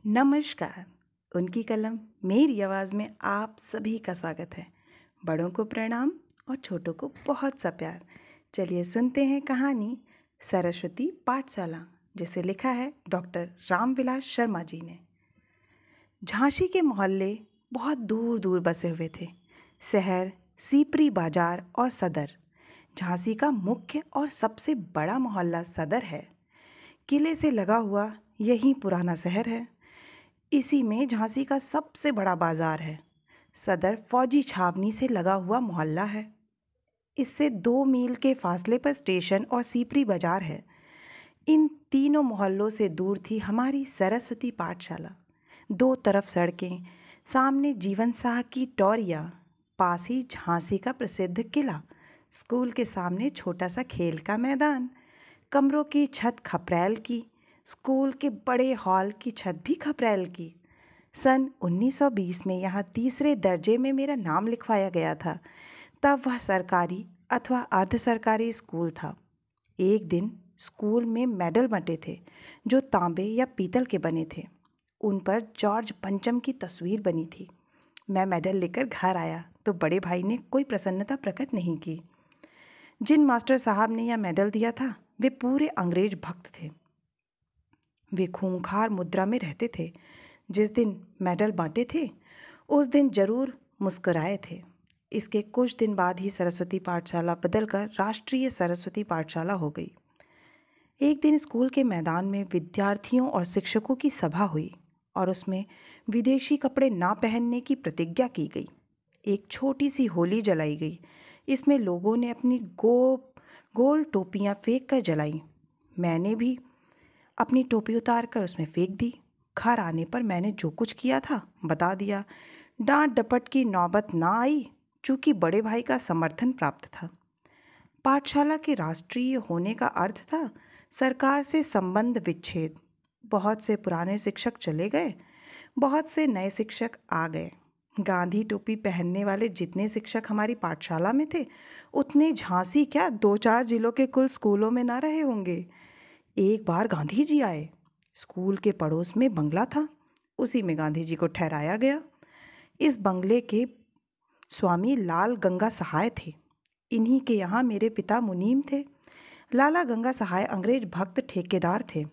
नमस्कार। उनकी कलम मेरी आवाज़ में आप सभी का स्वागत है। बड़ों को प्रणाम और छोटों को बहुत सा प्यार। चलिए सुनते हैं कहानी सरस्वती पाठशाला, जिसे लिखा है डॉक्टर रामविलास शर्मा जी ने। झांसी के मोहल्ले बहुत दूर दूर बसे हुए थे। शहर, सीपरी बाजार और सदर। झांसी का मुख्य और सबसे बड़ा मोहल्ला सदर है। किले से लगा हुआ यही पुराना शहर है। इसी में झांसी का सबसे बड़ा बाजार है। सदर फौजी छावनी से लगा हुआ मोहल्ला है। इससे 2 मील के फासले पर स्टेशन और सीपरी बाजार है। इन तीनों मोहल्लों से दूर थी हमारी सरस्वती पाठशाला। 2 तरफ सड़कें, सामने जीवन साह की टोरिया, पास ही झांसी का प्रसिद्ध किला, स्कूल के सामने छोटा सा खेल का मैदान, कमरों की छत खपरैल की, स्कूल के बड़े हॉल की छत भी खपरैल की। सन 1920 में यहाँ तीसरे दर्जे में मेरा नाम लिखवाया गया था। तब वह सरकारी अथवा अर्ध सरकारी स्कूल था। एक दिन स्कूल में मेडल बंटे थे, जो तांबे या पीतल के बने थे। उन पर जॉर्ज पंचम की तस्वीर बनी थी। मैं मेडल लेकर घर आया तो बड़े भाई ने कोई प्रसन्नता प्रकट नहीं की। जिन मास्टर साहब ने यह मेडल दिया था वे पूरे अंग्रेज भक्त थे। वे खूंखार मुद्रा में रहते थे। जिस दिन मेडल बांटे थे उस दिन जरूर मुस्कराए थे। इसके कुछ दिन बाद ही सरस्वती पाठशाला बदलकर राष्ट्रीय सरस्वती पाठशाला हो गई। एक दिन स्कूल के मैदान में विद्यार्थियों और शिक्षकों की सभा हुई और उसमें विदेशी कपड़े ना पहनने की प्रतिज्ञा की गई। एक छोटी सी होली जलाई गई। इसमें लोगों ने अपनी गोल टोपियां फेंक कर जलाई। मैंने भी अपनी टोपी उतार कर उसमें फेंक दी। घर आने पर मैंने जो कुछ किया था बता दिया। डांट डपट की नौबत ना आई, चूंकि बड़े भाई का समर्थन प्राप्त था। पाठशाला के राष्ट्रीय होने का अर्थ था सरकार से संबंध विच्छेद। बहुत से पुराने शिक्षक चले गए, बहुत से नए शिक्षक आ गए। गांधी टोपी पहनने वाले जितने शिक्षक हमारी पाठशाला में थे उतने झांसी क्या 2-4 जिलों के कुल स्कूलों में ना रहे होंगे। एक बार गांधी जी आए। स्कूल के पड़ोस में बंगला था, उसी में गांधी जी को ठहराया गया। इस बंगले के स्वामी लाल गंगा सहाय थे। इन्हीं के यहाँ मेरे पिता मुनीम थे। लाला गंगा सहाय अंग्रेज भक्त ठेकेदार थे।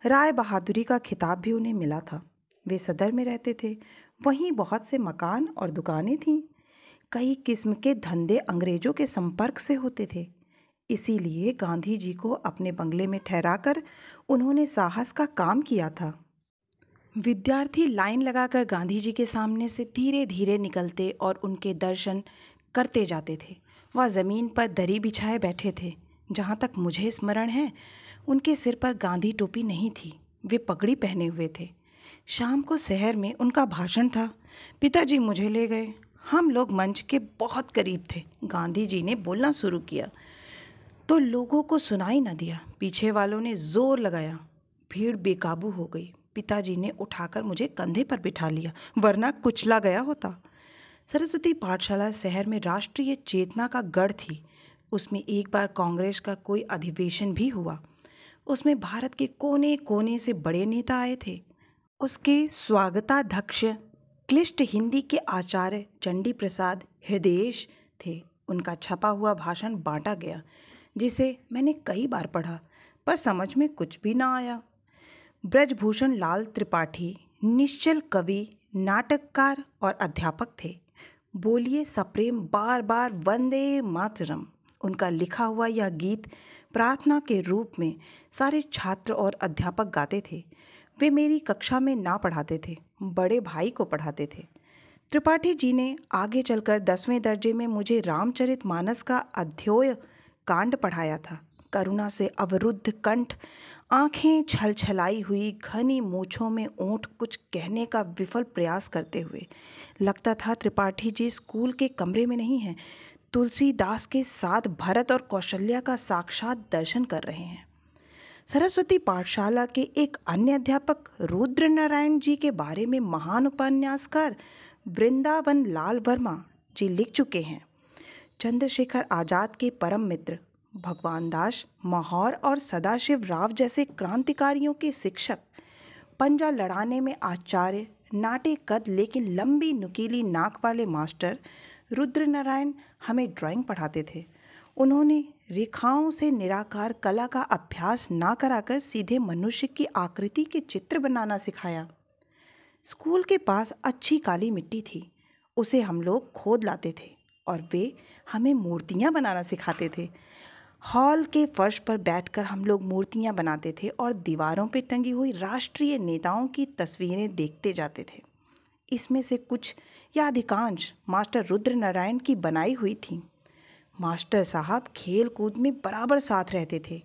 राय बहादुरी का खिताब भी उन्हें मिला था। वे सदर में रहते थे। वहीं बहुत से मकान और दुकानें थीं। कई किस्म के धंधे अंग्रेजों के संपर्क से होते थे। इसीलिए गांधी जी को अपने बंगले में ठहराकर उन्होंने साहस का काम किया था। विद्यार्थी लाइन लगाकर गांधी जी के सामने से धीरे धीरे निकलते और उनके दर्शन करते जाते थे। वह ज़मीन पर दरी बिछाए बैठे थे। जहाँ तक मुझे स्मरण है उनके सिर पर गांधी टोपी नहीं थी, वे पगड़ी पहने हुए थे। शाम को शहर में उनका भाषण था। पिताजी मुझे ले गए। हम लोग मंच के बहुत करीब थे। गांधी जी ने बोलना शुरू किया तो लोगों को सुनाई न दिया। पीछे वालों ने जोर लगाया। भीड़ बेकाबू हो गई। पिताजी ने उठाकर मुझे कंधे पर बिठा लिया, वरना कुचला गया होता। सरस्वती पाठशाला शहर में राष्ट्रीय चेतना का गढ़ थी। उसमें एक बार कांग्रेस का कोई अधिवेशन भी हुआ। उसमें भारत के कोने कोने से बड़े नेता आए थे। उसके स्वागताध्यक्ष क्लिष्ट हिंदी के आचार्य चंडी प्रसाद हृदयेश थे। उनका छपा हुआ भाषण बांटा गया, जिसे मैंने कई बार पढ़ा, पर समझ में कुछ भी ना आया। ब्रजभूषण लाल त्रिपाठी निश्चल कवि, नाटककार और अध्यापक थे। बोलिए सप्रेम बार बार वंदे मातरम। उनका लिखा हुआ यह गीत प्रार्थना के रूप में सारे छात्र और अध्यापक गाते थे। वे मेरी कक्षा में ना पढ़ाते थे, बड़े भाई को पढ़ाते थे। त्रिपाठी जी ने आगे चलकर 10वें दर्जे में मुझे रामचरितमानस का अध्याय कांड पढ़ाया था। करुणा से अवरुद्ध कंठ, आंखें छलछलाई हुई, घनी मूछों में ओंठ कुछ कहने का विफल प्रयास करते हुए। लगता था त्रिपाठी जी स्कूल के कमरे में नहीं हैं, तुलसीदास के साथ भरत और कौशल्या का साक्षात दर्शन कर रहे हैं। सरस्वती पाठशाला के एक अन्य अध्यापक रुद्र नारायण जी के बारे में महान उपन्यासकार वृंदावन लाल वर्मा जी लिख चुके हैं। चंद्रशेखर आजाद के परम मित्र भगवान दास, माहौर और सदाशिव राव जैसे क्रांतिकारियों के शिक्षक पंजा लड़ाने में आचार्य, नाटे कद लेकिन लंबी नुकीली नाक वाले मास्टर रुद्र नारायण हमें ड्राइंग पढ़ाते थे। उन्होंने रेखाओं से निराकार कला का अभ्यास ना कराकर सीधे मनुष्य की आकृति के चित्र बनाना सिखाया। स्कूल के पास अच्छी काली मिट्टी थी, उसे हम लोग खोद लाते थे और वे हमें मूर्तियाँ बनाना सिखाते थे। हॉल के फर्श पर बैठकर हम लोग मूर्तियाँ बनाते थे और दीवारों पर टंगी हुई राष्ट्रीय नेताओं की तस्वीरें देखते जाते थे। इसमें से कुछ या अधिकांश मास्टर रुद्र नारायण की बनाई हुई थी। मास्टर साहब खेल कूद में बराबर साथ रहते थे।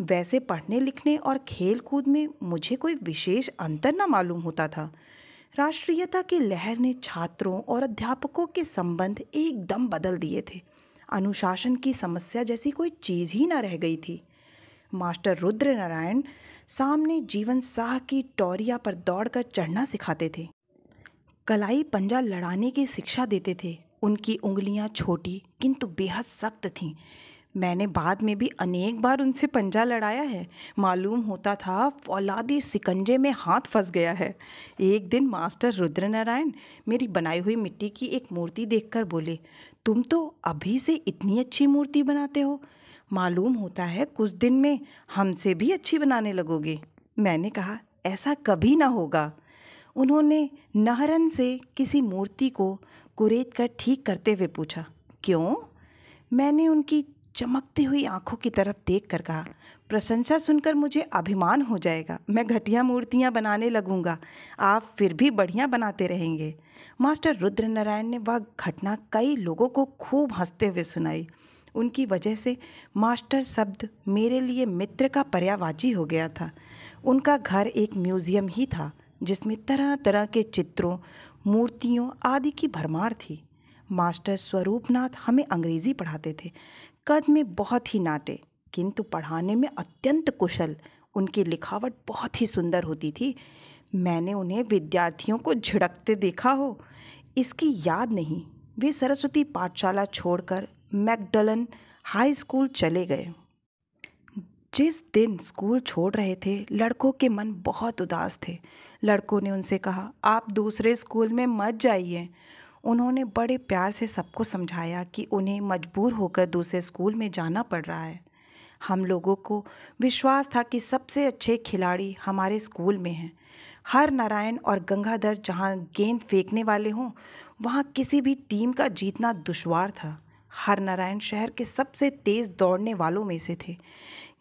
वैसे पढ़ने लिखने और खेल कूद में मुझे कोई विशेष अंतर न मालूम होता था। राष्ट्रीयता की लहर ने छात्रों और अध्यापकों के संबंध एकदम बदल दिए थे। अनुशासन की समस्या जैसी कोई चीज़ ही न रह गई थी। मास्टर रुद्र नारायण सामने जीवन साह की टोरिया पर दौड़कर चढ़ना सिखाते थे। कलाई पंजा लड़ाने की शिक्षा देते थे। उनकी उंगलियां छोटी किंतु बेहद सख्त थीं। मैंने बाद में भी अनेक बार उनसे पंजा लड़ाया है। मालूम होता था फौलादी सिकंजे में हाथ फंस गया है। एक दिन मास्टर रुद्र नारायण मेरी बनाई हुई मिट्टी की एक मूर्ति देखकर बोले, तुम तो अभी से इतनी अच्छी मूर्ति बनाते हो, मालूम होता है कुछ दिन में हमसे भी अच्छी बनाने लगोगे। मैंने कहा, ऐसा कभी ना होगा। उन्होंने नहरन से किसी मूर्ति को कुरेद कर ठीक करते हुए पूछा, क्यों? मैंने उनकी चमकती हुई आंखों की तरफ देखकर कहा, प्रशंसा सुनकर मुझे अभिमान हो जाएगा। मैं घटिया मूर्तियां बनाने लगूंगा, आप फिर भी बढ़िया बनाते रहेंगे। मास्टर रुद्र नारायण ने वह घटना कई लोगों को खूब हंसते हुए सुनाई। उनकी वजह से मास्टर शब्द मेरे लिए मित्र का पर्यायवाची हो गया था। उनका घर एक म्यूज़ियम ही था जिसमें तरह तरह के चित्रों, मूर्तियों आदि की भरमार थी। मास्टर स्वरूपनाथ हमें अंग्रेज़ी पढ़ाते थे। कद में बहुत ही नाटे किंतु पढ़ाने में अत्यंत कुशल। उनकी लिखावट बहुत ही सुंदर होती थी। मैंने उन्हें विद्यार्थियों को झिड़कते देखा हो, इसकी याद नहीं। वे सरस्वती पाठशाला छोड़कर मैकडलन हाई स्कूल चले गए। जिस दिन स्कूल छोड़ रहे थे, लड़कों के मन बहुत उदास थे। लड़कों ने उनसे कहा, आप दूसरे स्कूल में मत जाइए। उन्होंने बड़े प्यार से सबको समझाया कि उन्हें मजबूर होकर दूसरे स्कूल में जाना पड़ रहा है। हम लोगों को विश्वास था कि सबसे अच्छे खिलाड़ी हमारे स्कूल में हैं। हर नारायण और गंगाधर जहाँ गेंद फेंकने वाले हों, वहाँ किसी भी टीम का जीतना दुश्वार था। हर नारायण शहर के सबसे तेज़ दौड़ने वालों में से थे।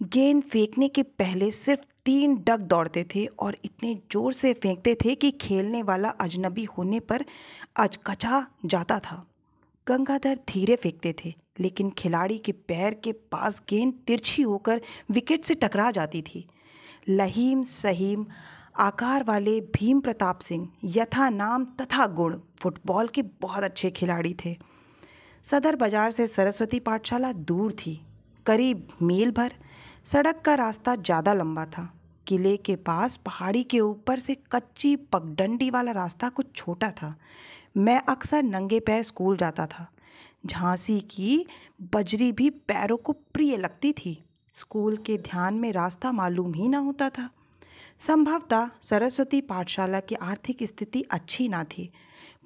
गेंद फेंकने के पहले सिर्फ 3 डग दौड़ते थे और इतने ज़ोर से फेंकते थे कि खेलने वाला अजनबी होने पर अचकचा जाता था। गंगाधर धीरे फेंकते थे, लेकिन खिलाड़ी के पैर के पास गेंद तिरछी होकर विकेट से टकरा जाती थी। लहीम सहीम आकार वाले भीम प्रताप सिंह यथा नाम तथा गुण फुटबॉल के बहुत अच्छे खिलाड़ी थे। सदर बाजार से सरस्वती पाठशाला दूर थी, करीब मील भर। सड़क का रास्ता ज़्यादा लंबा था। किले के पास पहाड़ी के ऊपर से कच्ची पगडंडी वाला रास्ता कुछ छोटा था। मैं अक्सर नंगे पैर स्कूल जाता था। झांसी की बजरी भी पैरों को प्रिय लगती थी। स्कूल के ध्यान में रास्ता मालूम ही ना होता था। संभवतः सरस्वती पाठशाला की आर्थिक स्थिति अच्छी ना थी।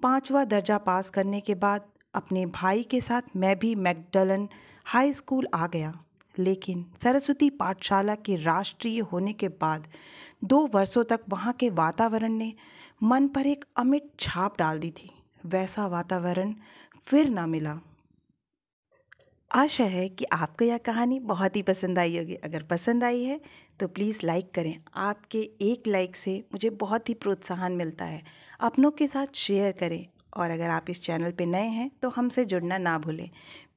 5वां दर्जा पास करने के बाद अपने भाई के साथ मैं भी मैकडलन हाई स्कूल आ गया। लेकिन सरस्वती पाठशाला के राष्ट्रीय होने के बाद 2 वर्षों तक वहाँ के वातावरण ने मन पर एक अमिट छाप डाल दी थी। वैसा वातावरण फिर ना मिला। आशा है कि आपको यह कहानी बहुत ही पसंद आई होगी। अगर पसंद आई है तो प्लीज़ लाइक करें। आपके एक लाइक से मुझे बहुत ही प्रोत्साहन मिलता है। अपनों के साथ शेयर करें और अगर आप इस चैनल पे नए हैं तो हमसे जुड़ना ना भूलें।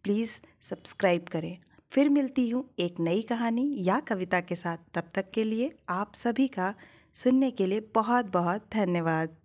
प्लीज़ सब्सक्राइब करें। फिर मिलती हूँ एक नई कहानी या कविता के साथ। तब तक के लिए आप सभी का सुनने के लिए बहुत बहुत धन्यवाद।